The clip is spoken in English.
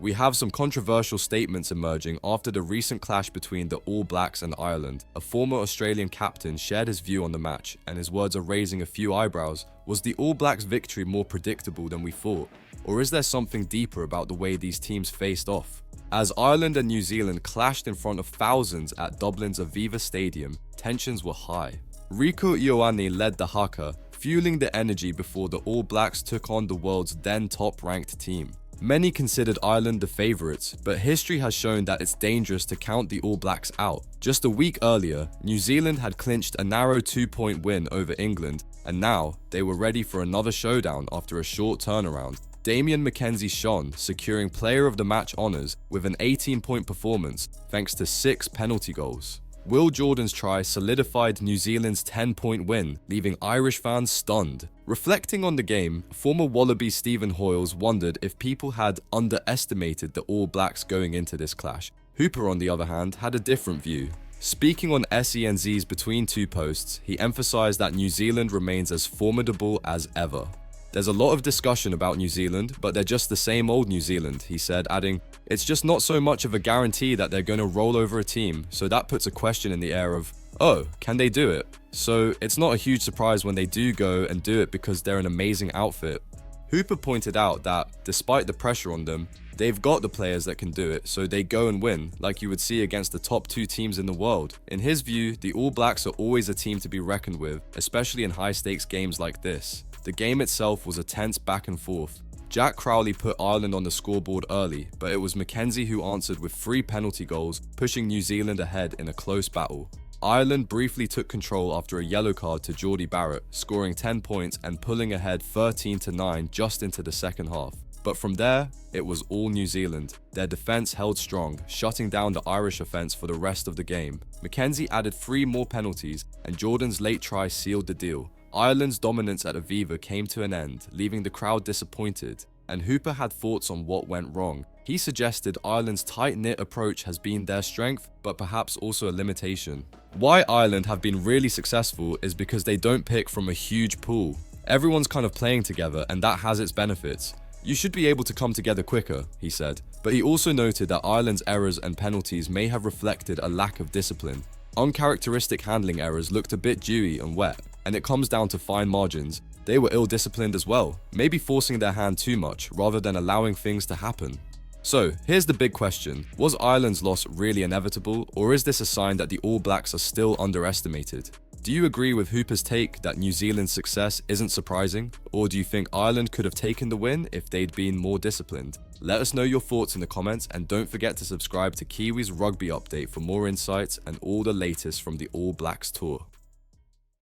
we have some controversial statements emerging after the recent clash between the All Blacks and Ireland. A former Australian captain shared his view on the match, and his words are raising a few eyebrows. Was the All Blacks' victory more predictable than we thought? Or is there something deeper about the way these teams faced off? As Ireland and New Zealand clashed in front of thousands at Dublin's Aviva Stadium, tensions were high. Rieko Ioane led the haka, fueling the energy before the All Blacks took on the world's then top-ranked team. Many considered Ireland the favourites, but history has shown that it's dangerous to count the All Blacks out. Just a week earlier, New Zealand had clinched a narrow 2-point win over England, and now they were ready for another showdown after a short turnaround. Damian McKenzie shone, securing Player of the Match honours with an 18-point performance thanks to 6 penalty goals. Will Jordan's try solidified New Zealand's 10-point win, leaving Irish fans stunned. Reflecting on the game, former Wallaby Stephen Hoyles wondered if people had underestimated the All Blacks going into this clash. Hooper, on the other hand, had a different view. Speaking on SENZ's Between Two Posts, he emphasised that New Zealand remains as formidable as ever. There's a lot of discussion about New Zealand, but they're just the same old New Zealand, he said, adding, it's just not so much of a guarantee that they're going to roll over a team, so that puts a question in the air of, oh, can they do it? So it's not a huge surprise when they do go and do it because they're an amazing outfit. Hooper pointed out that, despite the pressure on them, they've got the players that can do it, so they go and win, like you would see against the top 2 teams in the world. In his view, the All Blacks are always a team to be reckoned with, especially in high-stakes games like this. The game itself was a tense back and forth. Jack Crowley put Ireland on the scoreboard early, but it was McKenzie who answered with 3 penalty goals, pushing New Zealand ahead in a close battle. Ireland briefly took control after a yellow card to Geordie Barrett, scoring 10 points and pulling ahead 13-9 just into the second half. But from there, it was all New Zealand. Their defence held strong, shutting down the Irish offence for the rest of the game. McKenzie added 3 more penalties, and Jordan's late try sealed the deal. Ireland's dominance at Aviva came to an end, leaving the crowd disappointed, and Hooper had thoughts on what went wrong. He suggested Ireland's tight-knit approach has been their strength, but perhaps also a limitation. Why Ireland have been really successful is because they don't pick from a huge pool. Everyone's kind of playing together, and that has its benefits. You should be able to come together quicker, he said, but he also noted that Ireland's errors and penalties may have reflected a lack of discipline. Uncharacteristic handling errors looked a bit dewy and wet, and it comes down to fine margins. They were ill-disciplined as well, maybe forcing their hand too much rather than allowing things to happen. So, here's the big question. Was Ireland's loss really inevitable, or is this a sign that the All Blacks are still underestimated? Do you agree with Hooper's take that New Zealand's success isn't surprising, or do you think Ireland could have taken the win if they'd been more disciplined? Let us know your thoughts in the comments, and don't forget to subscribe to Kiwi's Rugby Update for more insights and all the latest from the All Blacks tour.